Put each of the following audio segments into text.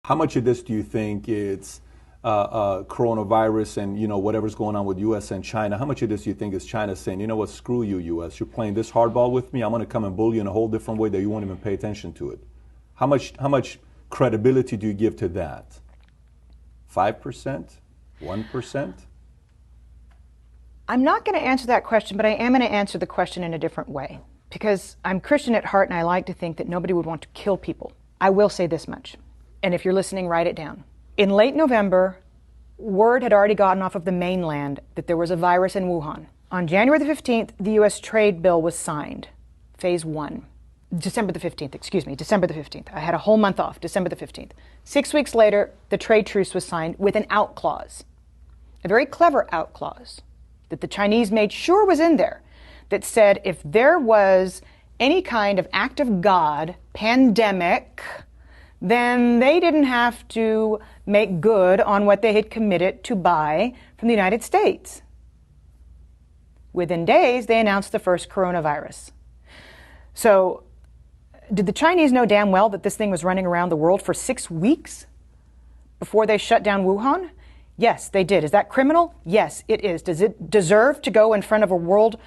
How much of this do you think it's coronavirus and whatever's going on with U.S. and China? How much of this do you think is China saying, you know what, screw you, U.S. You're playing this hardball with me. I'm going to come and bully you in a whole different way that you won't even pay attention to it. How much credibility do you give to that? 5%? 1%? I'm not going to answer that question, but I am going to answer the question in a different way. Because I'm Christian at heart and I like to think that nobody would want to kill people. I will say this much, and if you're listening, write it down. In late November, word had already gotten off of the mainland that there was a virus in Wuhan. On January the 15th, the U.S. trade bill was signed, phase one. December the 15th. I had a whole month off, December the 15th. 6 weeks later, the trade truce was signed with an out clause, a very clever out clause that the Chinese made sure was in there, that said if there was any kind of act of God, pandemic, then they didn't have to make good on what they had committed to buy from the United States. Within days, they announced the first coronavirus. So, did the Chinese know damn well that this thing was running around the world for 6 weeks before they shut down Wuhan? Yes, they did. Is that criminal? Yes, it is. Does it deserve to go in front of a world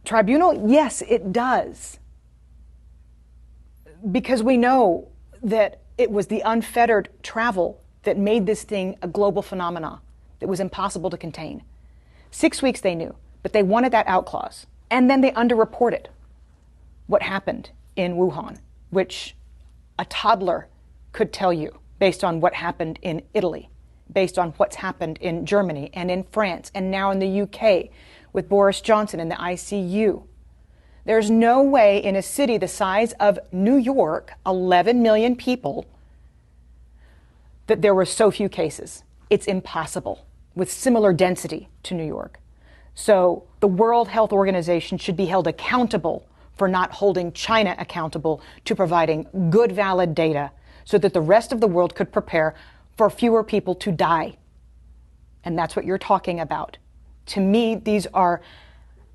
tribunal? Yes, it does. Because we know that it was the unfettered travel that made this thing a global phenomenon that was impossible to contain. 6 weeks they knew, but they wanted that out clause. And then they underreported what happened in Wuhan, which a toddler could tell you based on what happened in Italy, based on what's happened in Germany and in France and now in the UK with Boris Johnson in the ICU. There's no way in a city the size of New York, 11 million people, that there were so few cases. It's impossible with similar density to New York. So the World Health Organization should be held accountable for not holding China accountable to providing good, valid data so that the rest of the world could prepare for fewer people to die. And that's what you're talking about. To me, these are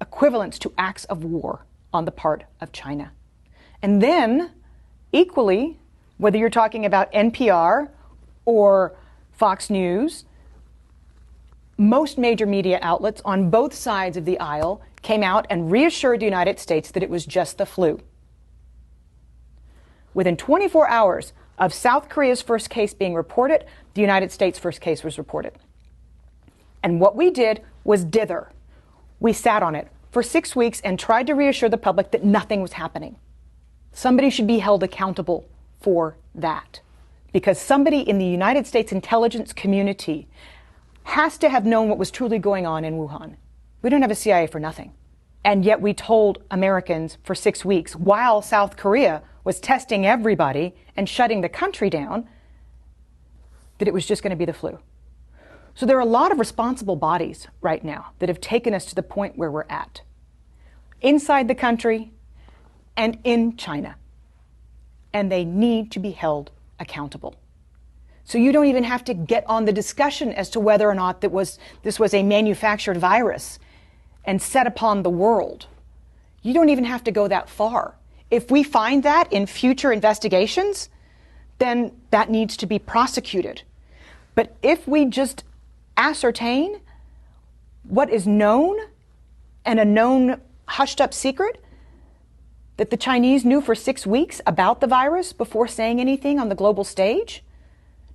equivalents to acts of war on the part of China. And then, equally, whether you're talking about NPR or Fox News, most major media outlets on both sides of the aisle came out and reassured the United States that it was just the flu. Within 24 hours of South Korea's first case being reported, the United States' first case was reported. And what we did was dither. We sat on it for 6 weeks and tried to reassure the public that nothing was happening. Somebody should be held accountable for that, because somebody in the United States intelligence community has to have known what was truly going on in Wuhan. We don't have a CIA for nothing. And yet we told Americans for 6 weeks, while South Korea was testing everybody and shutting the country down, that it was just going to be the flu. So there are a lot of responsible bodies right now that have taken us to the point where we're at, inside the country and in China. And they need to be held accountable. So you don't even have to get on the discussion as to whether or not this was a manufactured virus and set upon the world. You don't even have to go that far. If we find that in future investigations, then that needs to be prosecuted. But if we just ascertain what is known and a known hushed up secret that the Chinese knew for 6 weeks about the virus before saying anything on the global stage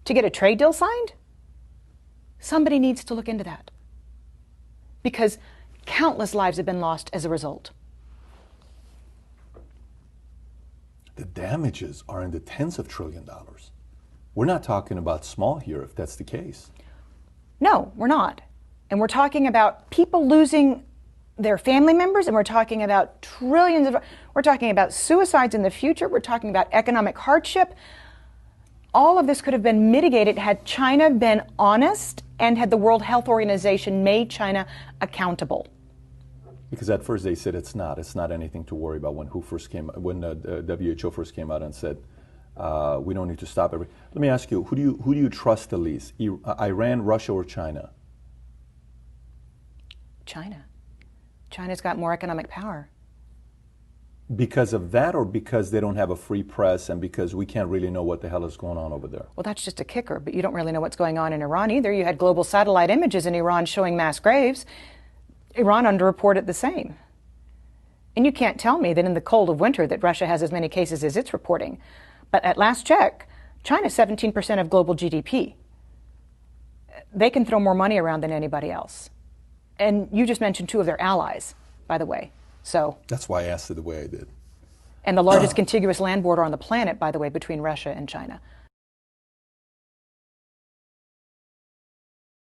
to get a trade deal signed, somebody needs to look into that, because countless lives have been lost as a result. The damages are in the tens of trillions of dollars. We're not talking about small here if that's the case. No, we're not. And we're talking about people losing their family members, and we're talking about we're talking about suicides in the future, we're talking about economic hardship. All of this could have been mitigated had China been honest and had the World Health Organization made China accountable. Because at first they said it's not anything to worry about when the WHO first came out and said we don't need to stop everything. Let me ask you, who do you trust the least, Iran, Russia, or China? China. China's got more economic power. Because of that, or because they don't have a free press and because we can't really know what the hell is going on over there? Well, that's just a kicker, but you don't really know what's going on in Iran either. You had global satellite images in Iran showing mass graves. Iran underreported the same. And you can't tell me that in the cold of winter that Russia has as many cases as it's reporting. But at last check, China's 17% of global GDP. They can throw more money around than anybody else. And you just mentioned two of their allies, by the way. So that's why I asked it the way I did. And the largest contiguous land border on the planet, by the way, between Russia and China.